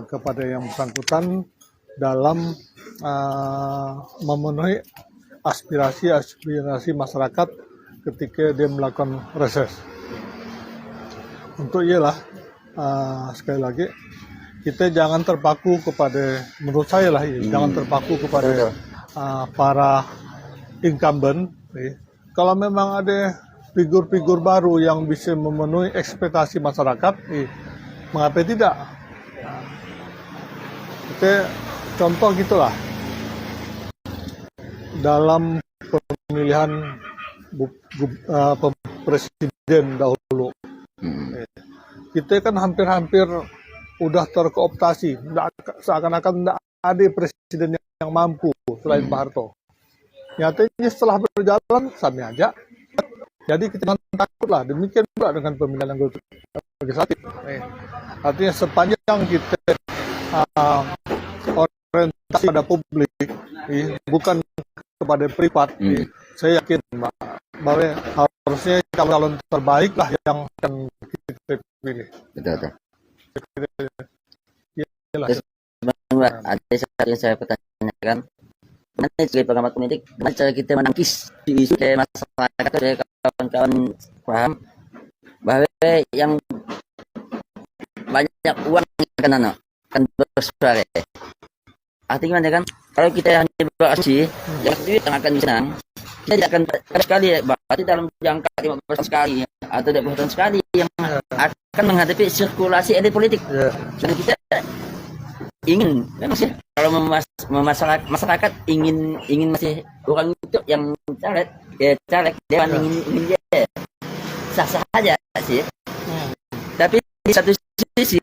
kepada yang bersangkutan dalam memenuhi aspirasi masyarakat ketika dia melakukan reses. Untuk ialah sekali lagi kita jangan terpaku kepada, menurut saya lah, jangan terpaku kepada para incumbent. Kalau memang ada figur-figur baru yang bisa memenuhi ekspektasi masyarakat, mengapa tidak? Kita contoh gitulah dalam pemilihan presiden dahulu. kita kan hampir-hampir udah terkooptasi, seakan-akan tidak ada presiden yang mampu selain Pak Harto. Nyatanya setelah berjalan sama aja. Jadi kita jangan takut lah. Demikian pula dengan pemilihan anggota legislatif. Artinya sepanjang kita orientasi pada publik, bukan kepada privat, saya yakin bahwa harusnya calon terbaik lah yang akan kita pilih. Betul. Yalah. Terus, Mbak, ada satu yang saya pertanyakan. Bagaimana sebagai pengamat politik, bagaimana cara kita menangkis isu dari masyarakat dari kawan-kawan paham bahwa yang banyak uang akan bersuara. Artinya gimana kan? Kalau kita hanya beraksi, yang duit yang akan disenang, kita tidak akan sekali, berarti dalam jangka 15 tahun sekali atau 20 tahun sekali yang akan menghadapi sirkulasi elit politik. Jadi kita ingin masih kalau masyarakat ingin masih orang itu yang caleg dewan ingin dia sah-sah aja sih. Tapi di satu sisi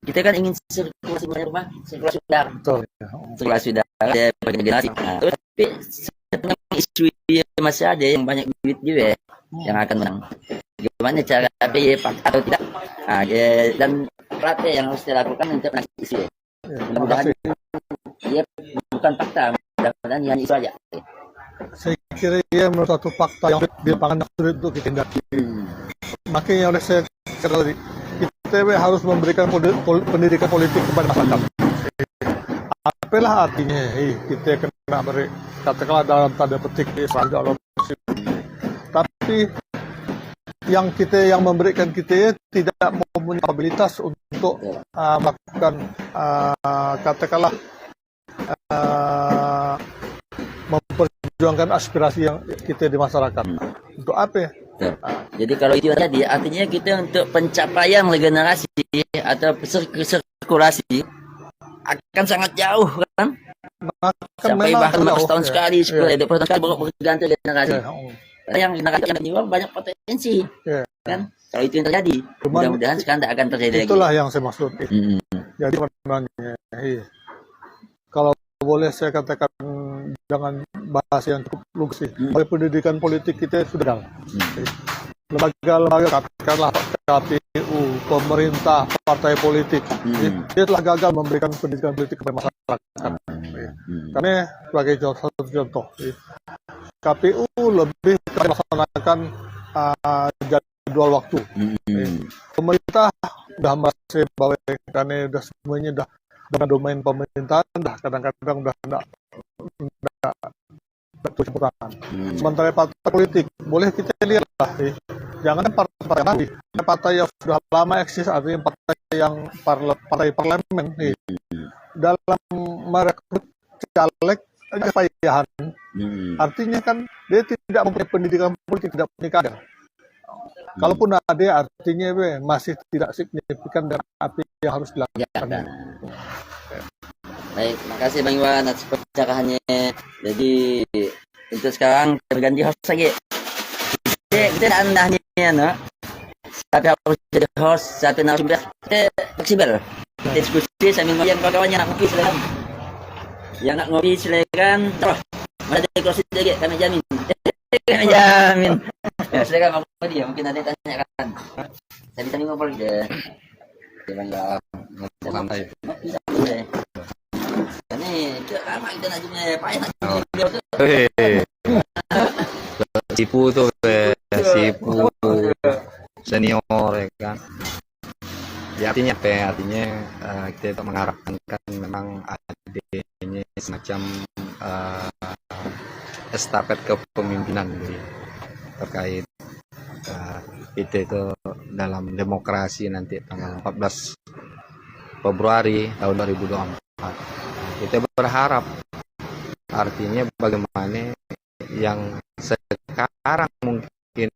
kita kan ingin sirkulasi rumah, sirkulasi udara. Sirkulasi udara ya bagi generasi. Tapi sebenarnya isu masih ada yang banyak duit juga yang akan menang. Gimana cara PY atau tidak? Dan apa yang harus dilakukan untuk menangkis isu? Mudah-mudahan dia bukan fakta, mudah-mudahan hanya isu aja. Saya kira ia menurut satu fakta yang di lapangan sulit untuk ditindaki. Makanya oleh saya kira tadi, kita harus memberikan pendidikan politik kepada masyarakat. Apalah artinya kita kena beri katakanlah dalam tanda petik tapi yang memberikan kita tidak mempunyai kapabilitas untuk melakukan katakanlah memperjuangkan aspirasi yang kita di masyarakat. Untuk apa? Jadi kalau itu tadi artinya kita untuk pencapaian regenerasi atau sirkulasi akan sangat jauh kan? Sampai bahkan 15 tahun sekali, 10 tahun sekali berganti generasi. Yang generasi yang dijual banyak potensi, kan? Kalau itu yang terjadi, mudah-mudahan sekarang tidak akan terjadi lagi. Itulah yang saya maksud. Jadi sebenarnya, kalau boleh saya katakan dengan bahasa yang cukup lugas sih, pendidikan politik kita sudah lembaga-lembaga katakanlah KPU, pemerintah, partai politik, dia telah gagal memberikan pendidikan politik kepada masyarakat. Karena sebagai satu contoh, KPU lebih melaksanakan jadwal waktu. Pemerintah sudah merasa bahwa karena sudah semuanya sudah dengan domain pemerintahan, kadang-kadang sudah tidak bertujuan. Sementara partai politik, boleh kita lihat lah, jangan partai yang sudah lama eksis, artinya partai parlemen, dalam merekrut caleg kepayahan. Artinya kan dia tidak mempunyai pendidikan politik, tidak punya kader. Kalaupun ada, artinya masih tidak signifikan dengan apa yang harus dilakukan. Baik, terima kasih Bang Iwan atas pencerahannya. Jadi untuk sekarang terganti host lagi. Kita tidak andahnya, no? Siapa harus jadi host, siapa yang harus kita fleksibel. Diskusi sambil ngopi yang kawan-kawannya nak ngopi silakan. Yang nak ngopi silakan. Terus, mana ada kursi lagi, kami jamin. Kami jamin. Ya, silakan Bang dia, mungkin ada yang tanyakan. Saya bisa ngobrol dia. Bang Iwan, santai. ngopi sambil. Ini lama kita nak jumpa payah nak jumpa beliau tu. Sipu tuh, sipu senior ya kan. Ya, artinya kita mengharapkan kan memang adanya semacam estafet kepemimpinan gitu, terkait kita itu dalam demokrasi nanti tanggal 14 Februari tahun 2024. Kita berharap artinya bagaimana yang sekarang mungkin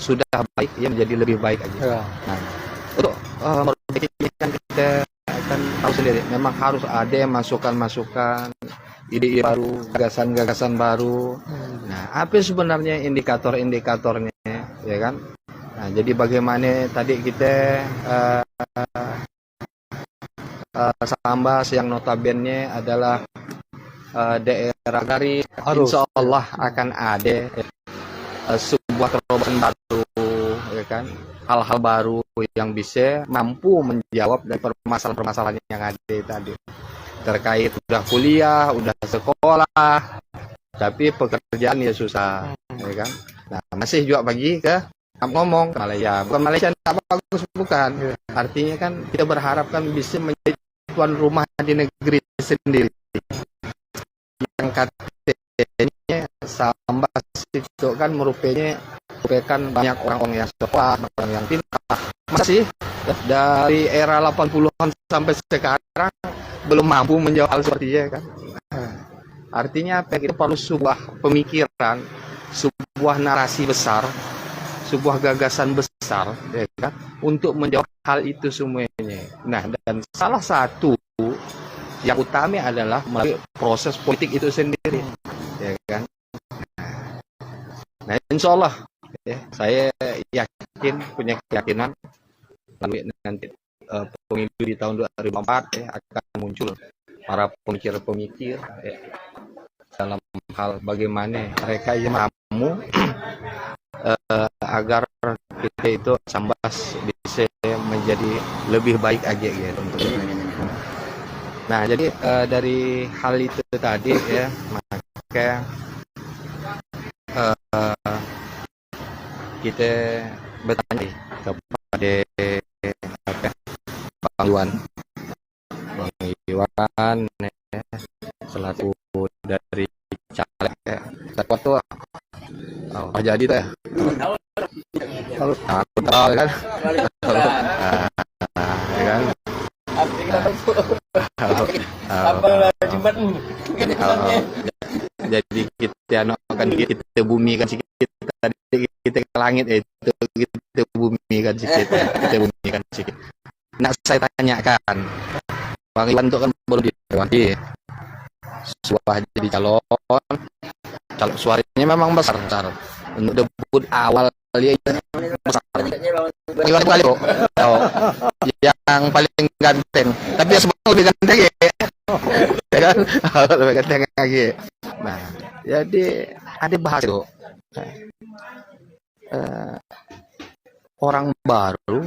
sudah baik ya menjadi lebih baik aja. Nah, untuk memperbaiki kan kita akan tahu sendiri memang harus ada masukan-masukan, ide-ide baru, gagasan-gagasan baru. Nah, apa sebenarnya indikator-indikatornya ya kan? Nah, jadi bagaimana tadi kita Sambas yang notabene adalah daerah dari insya Allah akan ada sebuah terobosan baru, ya kan, hal-hal baru yang bisa mampu menjawab dari permasalahan-permasalahan yang ada tadi terkait udah kuliah, udah sekolah, tapi pekerjaan ya susah, ya kan. Nah, masih juga bagi ke ngomong Malaysia, bukan Malaysia tidak bagus, bukan. Artinya kan kita berharap kan bisa menjadi tuan rumah di negeri sendiri. Yang katanya Sambas itu kan merupakan banyak orang-orang yang sekolah, orang yang pintar. Masih dari era 80-an sampai sekarang belum mampu menjawab hal seperti itu kan. Artinya apa? Kita perlu sebuah pemikiran, sebuah narasi besar, sebuah gagasan besar, ya kan, untuk menjawab hal itu semuanya. Nah, dan salah satu yang utama adalah melalui proses politik itu sendiri, ya kan. Nah, insya Allah, ya, saya yakin, punya keyakinan, melalui nanti pemilu di tahun 2024 ya, akan muncul para pemikir-pemikir ya, dalam hal bagaimana mereka yang mampu agar kita itu Sambas bisa menjadi lebih baik aja gitu. Nah, jadi dari hal itu tadi ya, maka kita bertanya kepada Bang Iwan ya, selaku dari caleg ya. Waktu jadi teh. Aku tahu kan. Ya kan. Jadi kita akan kita bumi kan sedikit tadi kita ke langit itu kita bumi kan sedikit, kita bumi kan sedikit. Nah, saya tanyakan, Bang Iwan itu kan baru diwakili, sudah jadi calon suaranya memang besar untuk debut awal dia besar. Iwan kali kok, yang paling ganteng, tapi yang sebelum lebih ganteng ya kan, lebih ganteng lagi. Nah, jadi ada bahas itu orang baru.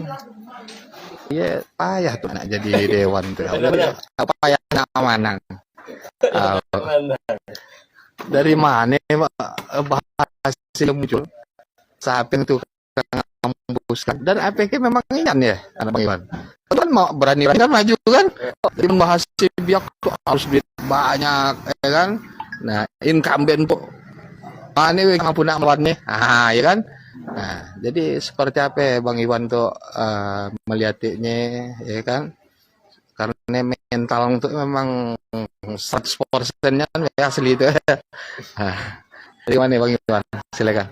Iya, payah tuh nak jadi dewan tuh. Apa payah nak manang? Dari mana bahas yang muncul? Siapa yang tuh ngembuskan? Dan APK memang Ian ya, anak Bang Iwan. Kan mau berani kan maju kan? Jadi membahas biak tuh harus banyak, ya kan? Nah, incumbent tuh mana yang mampu nak melawannya? Ya kan? Nah, jadi seperti apa ya Bang Iwan tuh melihatnya, ya kan? Karena mental untuk memang 100%-nya kan asli itu. Jadi mana Bang Iwan? Silakan.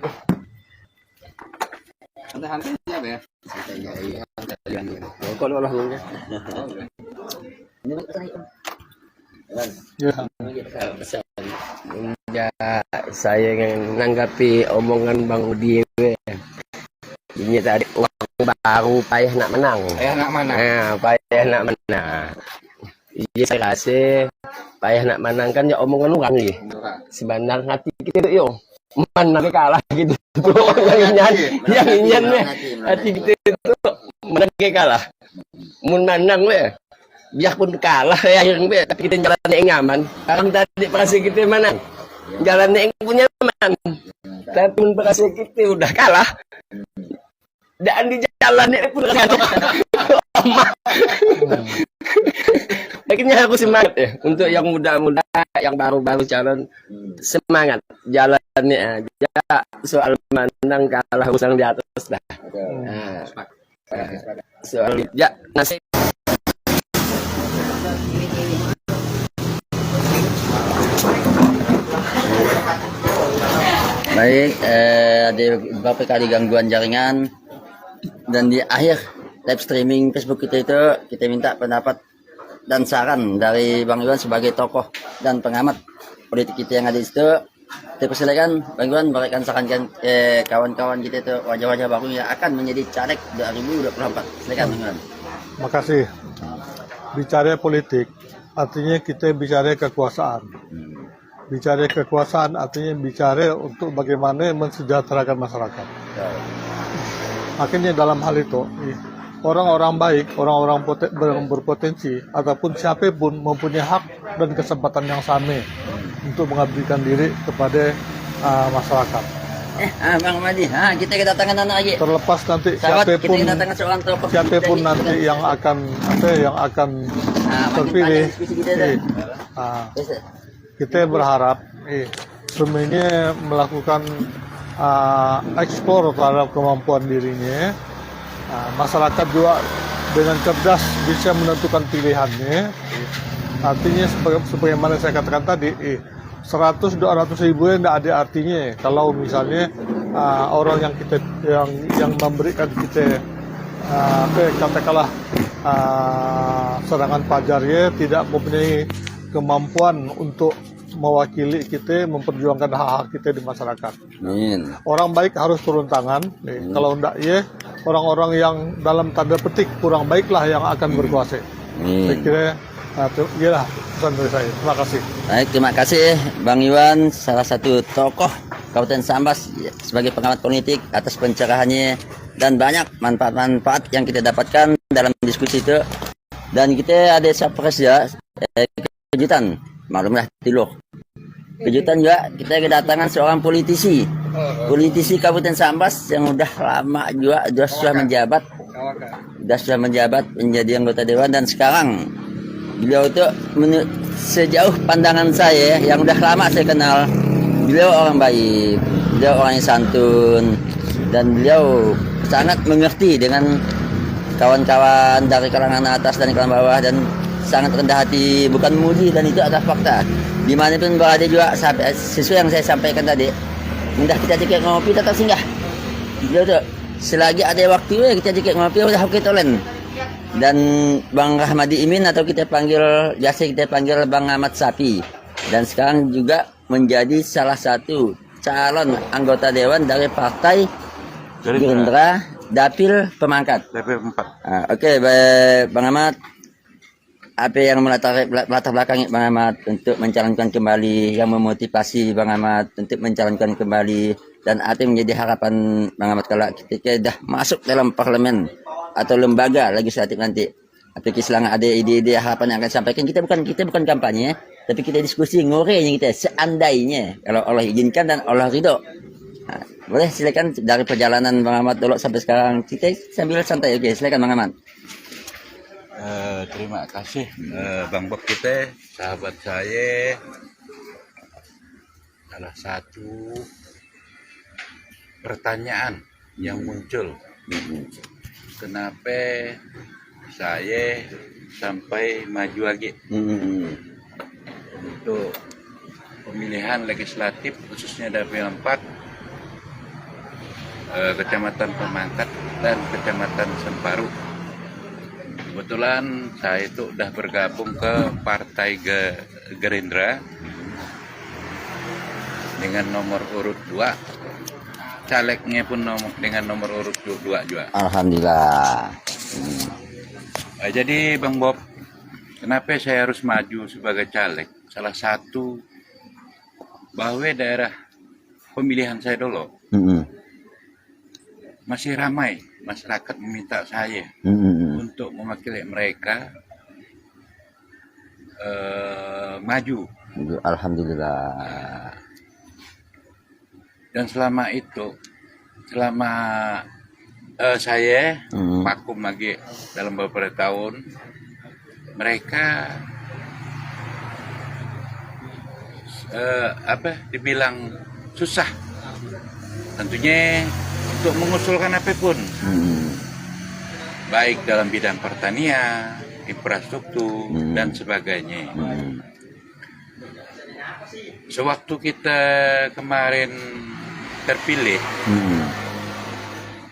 Ya, saya menanggapi omongan Bang Udi. Ini tadi uang baru payah nak menang. Payah nak menang. Iya, saya rasa payah nak menang kan ya omongan orang nih. Sebenarnya hati kita itu yo menang kalah gitu. Yang inyan hati kita itu menang kalah. Mun menang we. Biarpun kalah ya yang be, tapi kita jalan yang aman. Sekarang tadi perasaan kita menang. Jalan yang punya aman. Tapi mun perasaan kita udah kalah. Dan di jalannya pun akhirnya aku semangat ya untuk yang muda-muda, yang baru-baru calon, semangat jalannya aja. Soal menang kalah usang di atas dah. Soal ya nasib. Baik, ada beberapa kali gangguan jaringan dan di akhir live streaming Facebook kita itu kita minta pendapat dan saran dari Bang Iwan sebagai tokoh dan pengamat politik kita yang ada di situ. Kita persilakan Bang Iwan berikan saran kawan-kawan kita itu wajah-wajah baru yang akan menjadi caleg 2024. Silakan Bang Iwan. Makasih. Bicara politik artinya kita bicara kekuasaan. Bicara kekuasaan artinya bicara untuk bagaimana mensejahterakan masyarakat. Akhirnya dalam hal itu, orang-orang baik, orang-orang berpotensi, ataupun siapapun mempunyai hak dan kesempatan yang sama untuk mengabdikan diri kepada masyarakat. Bang Madi, kita kedatangan anak lagi. Terlepas nanti Sahabat, kita siapapun, kedatangan seorang tokoh. siapapun nanti yang akan terpilih, kita berharap semuanya melakukan eksplor terhadap kemampuan dirinya. Masyarakat juga dengan cerdas bisa menentukan pilihannya. Artinya sebagaimana saya katakan tadi, 100-200 ribu tidak ada artinya kalau misalnya orang yang memberikan kita katakanlah serangan pajarnya tidak mempunyai kemampuan untuk mewakili kita memperjuangkan hak-hak kita di masyarakat. Amin. Orang baik harus turun tangan. Kalau tidak ya orang-orang yang dalam tanda petik kurang baiklah yang akan berkuasa. Saya kira iyalah pesan dari saya. Terima kasih. Baik, terima kasih Bang Iwan, salah satu tokoh Kabupaten Sambas sebagai pengamat politik atas pencerahannya dan banyak manfaat-manfaat yang kita dapatkan dalam diskusi itu. Dan kita ada surprise ya, kejutan, maklumlah tiluh. Kejutan juga kita kedatangan seorang politisi Kabupaten Sambas yang udah lama juga sudah menjabat menjadi anggota dewan, dan sekarang beliau itu sejauh pandangan saya yang udah lama saya kenal, beliau orang baik, beliau orang yang santun, dan beliau sangat mengerti dengan kawan-kawan dari kalangan atas dan kalangan bawah, dan sangat rendah hati, bukan memuji, dan itu adalah fakta. Dimanapun berada juga sesuai yang saya sampaikan tadi, mudah kita ajak ngopi tetap singgah. Beliau tuh selagi ada waktu kita ajak ngopi udah oke tolen. Dan Bang Rahmadi Imin atau kita panggil Bang Ahmad Sapi, dan sekarang juga menjadi salah satu calon anggota dewan dari Partai Gerindra Dapil Pemangkat. Dapil 4. Oke, baik Bang Ahmad, apa yang melatar belakangi Bang Ahmad untuk mencalonkan kembali, yang memotivasi Bang Ahmad untuk mencalonkan kembali, dan apa yang menjadi harapan Bang Ahmad kalau ketika dah masuk dalam parlemen atau lembaga legislatif nanti? Apakah selama ada ide-ide harapan yang akan sampaikan? Kita bukan kampanye, tapi kita diskusi ngorenya kita seandainya kalau Allah izinkan dan Allah ridho. Boleh silakan dari perjalanan Bang Ahmad dulu sampai sekarang, kita sambil santai. Oke, silakan Bang Ahmad. Terima kasih Bang Bob, kita sahabat saya. Salah satu pertanyaan yang muncul, kenapa saya sampai maju lagi untuk pemilihan legislatif khususnya Dapil 4, Kecamatan Pemangkat dan Kecamatan Semparu. Kebetulan saya itu udah bergabung ke Partai Gerindra dengan nomor urut 2. Calegnya pun dengan nomor urut 2 juga. Alhamdulillah. Jadi Bang Bob, kenapa saya harus maju sebagai caleg? Salah satu bahwa daerah pemilihan saya dulu masih ramai masyarakat meminta saya untuk mewakili mereka maju. Alhamdulillah. Dan selama saya vakum lagi dalam beberapa tahun, mereka dibilang susah tentunya untuk mengusulkan apapun, baik dalam bidang pertanian, infrastruktur dan sebagainya. Sewaktu kita kemarin terpilih,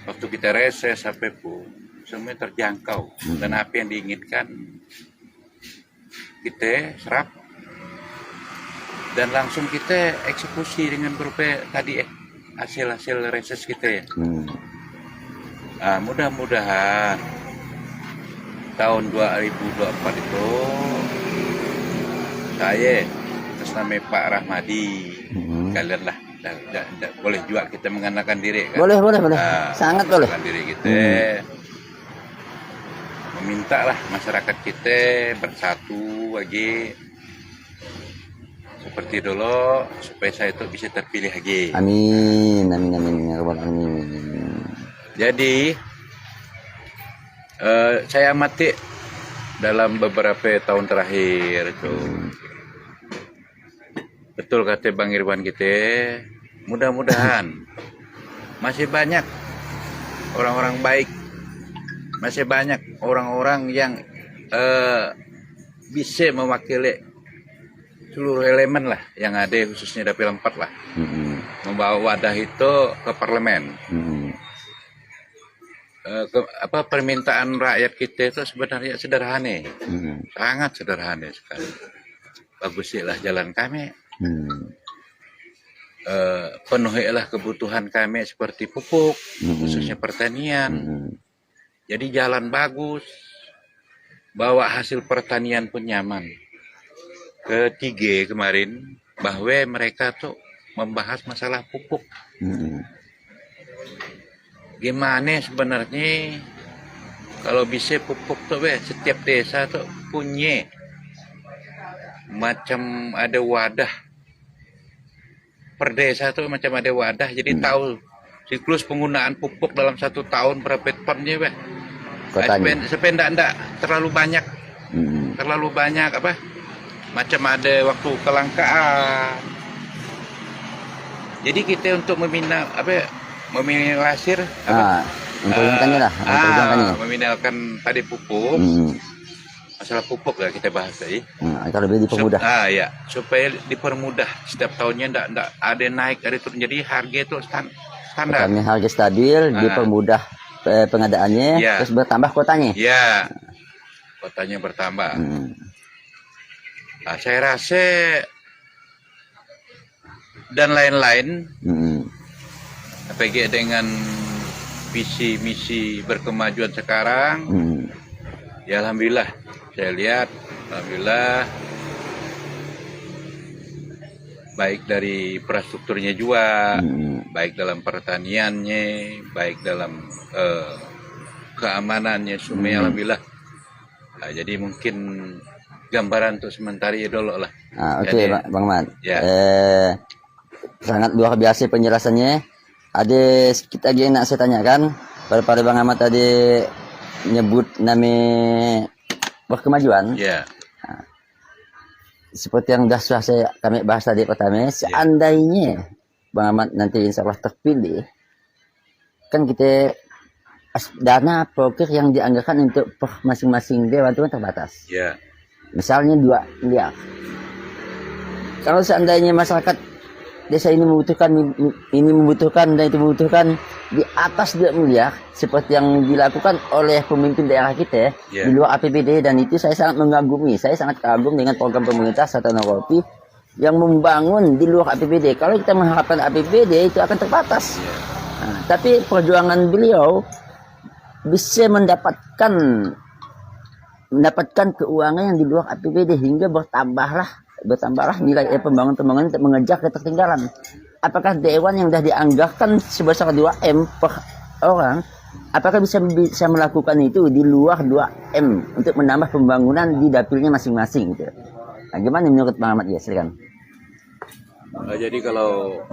waktu kita reses apapun, semua terjangkau, dan apa yang diinginkan kita serap. dan langsung kita eksekusi dengan berupa tadi hasil-hasil reses kita ya. Mudah-mudahan tahun 2024 itu saya atas nama Pak Rahmadi, kalian lah boleh juga kita mengenakan diri kan? Boleh. Sangat boleh. Mengenakan diri kita, meminta lah masyarakat kita bersatu lagi seperti dulu supaya saya itu bisa terpilih lagi. Amin. Ya Rabbal Alamin. Jadi saya amati dalam beberapa tahun terakhir itu betul kata Bang Irwan kita, mudah-mudahan masih banyak orang-orang baik, masih banyak orang-orang yang bisa mewakili seluruh elemen lah yang ada, khususnya Dapil 4 lah, membawa wadah itu ke parlemen. Permintaan rakyat kita itu sebenarnya sederhana, sangat sederhana sekali. Bagusilah jalan kami, penuhilah kebutuhan kami seperti pupuk, khususnya pertanian. Jadi jalan bagus, bawa hasil pertanian pun nyaman. Ketiga kemarin bahwa mereka tuh membahas masalah pupuk. Gimana sebenarnya kalau bisa pupuk tuh setiap desa tuh punya macam ada wadah per desa tuh, macam ada wadah, jadi tahu siklus penggunaan pupuk dalam 1 tahun berapa tonnya supaya enggak terlalu banyak macam ada waktu kelangkaan. Jadi kita untuk meminimalisir meminimaliskan tadi pupuk, masalah pupuk ya kita bahas tadi. Kalau lebih dipermudah. Ya, supaya dipermudah setiap tahunnya enggak ada naik, ada turun. Jadi harga itu standar. Kami harga stabil, dipermudah pengadaannya, terus bertambah kuotanya. Ya, kuotanya bertambah. Saya rasa dan lain-lain. APG dengan visi misi berkemajuan sekarang, ya alhamdulillah saya lihat, alhamdulillah baik dari infrastrukturnya juga, baik dalam pertaniannya, baik dalam keamanannya, semuanya alhamdulillah. Jadi mungkin gambaran untuk sementara ya dulu lah. Oke, Bang Mat. Ya. Sangat luar biasa penjelasannya. Ada sedikit lagi yang nak saya tanyakan pada Bang Ahmad tadi nyebut nama berkemajuan. Ya. Seperti yang sudah kami bahas tadi pertama, seandainya Bang Ahmad nanti insya Allah terpilih, kan kita dana poker yang dianggarkan untuk masing-masing dewan itu terbatas. Ya. Misalnya 2 miliar. Kalau seandainya masyarakat desa ini membutuhkan dan itu membutuhkan di atas 2 miliar seperti yang dilakukan oleh pemimpin daerah kita di luar APBD, dan itu saya sangat mengagumi. Saya sangat kagum dengan program pemerintah Satana Kopi yang membangun di luar APBD. Kalau kita mengharapkan APBD itu akan terbatas. Tapi perjuangan beliau bisa mendapatkan keuangan yang di luar APBD hingga bertambahlah nilai pembangunan untuk mengejar ketertinggalan. Apakah dewan yang sudah dianggarkan sebesar 2M per orang, apakah bisa melakukan itu di luar 2M untuk menambah pembangunan di dapilnya masing-masing gitu? Nah, gimana menurut Bang Ahmad? Ya, silakan. Jadi kalau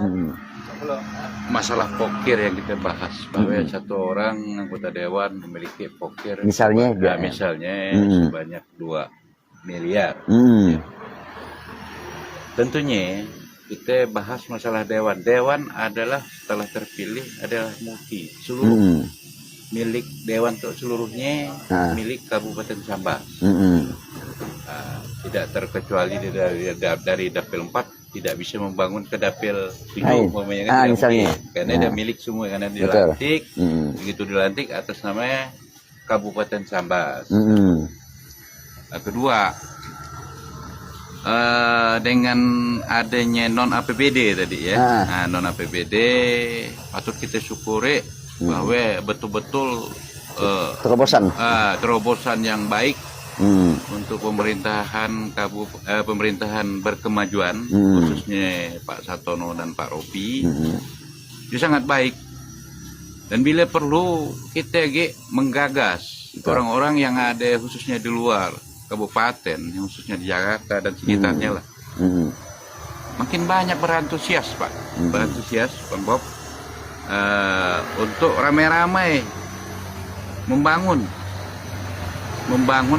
masalah pokir yang kita bahas, bahwa satu orang anggota dewan memiliki pokir misalnya sebanyak 2 miliar. Tentunya kita bahas masalah dewan. Dewan adalah setelah terpilih adalah multi, seluruh milik dewan untuk seluruhnya milik Kabupaten Sambas. Tidak terkecuali dari Dapil 4 tidak bisa membangun ke Dapil 7 umpamanya, misalnya. Karena ada milik semua, karena dilantik, begitu dilantik atas nama Kabupaten Sambas. Kedua, dengan adanya non APBD tadi ya, nah, non APBD patut kita syukuri bahwa betul-betul terobosan yang baik untuk pemerintahan berkemajuan, khususnya Pak Satono dan Pak Ropi, itu sangat baik. Dan bila perlu kita menggagas orang-orang yang ada khususnya di luar kabupaten, yang khususnya di Jakarta dan sekitarnya lah, makin banyak berantusias Pak, berantusias Bang Bob, untuk ramai-ramai membangun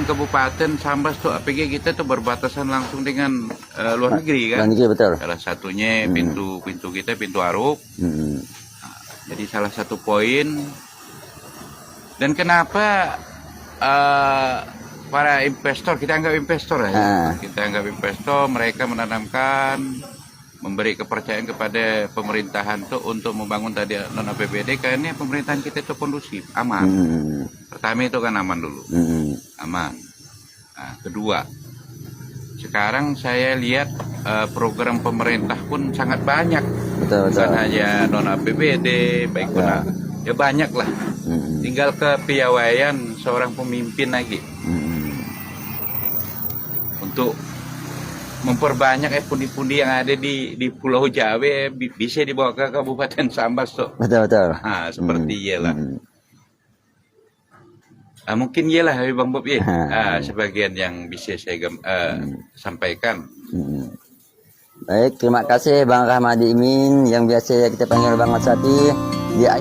kabupaten Sambas tuh. APG kita tuh berbatasan langsung dengan luar negeri kan. Betul. Salah satunya pintu kita pintu Aruk. Jadi salah satu poin. Dan kenapa para investor, kita anggap investor ya, kita anggap investor, mereka menanamkan, memberi kepercayaan kepada pemerintahan tuh untuk membangun tadi non APBD, karena pemerintahan kita itu kondusif, aman. Pertama itu kan aman dulu, aman. Nah, kedua, sekarang saya lihat program pemerintah pun sangat banyak, bukan hanya non APBD, baik pun ya banyak lah. Tinggal kepiawaian seorang pemimpin lagi untuk memperbanyak pundi-pundi yang ada di Pulau Jawa bisa dibawa ke Kabupaten Sambas tuh. Betul. Nah, seperti iyalah. Mungkin iyalah Bang Bob ya. Sebagian yang bisa saya sampaikan. Baik, terima kasih Bang Rahmadi Imin yang biasa kita panggil Bang Mat Sati. Dia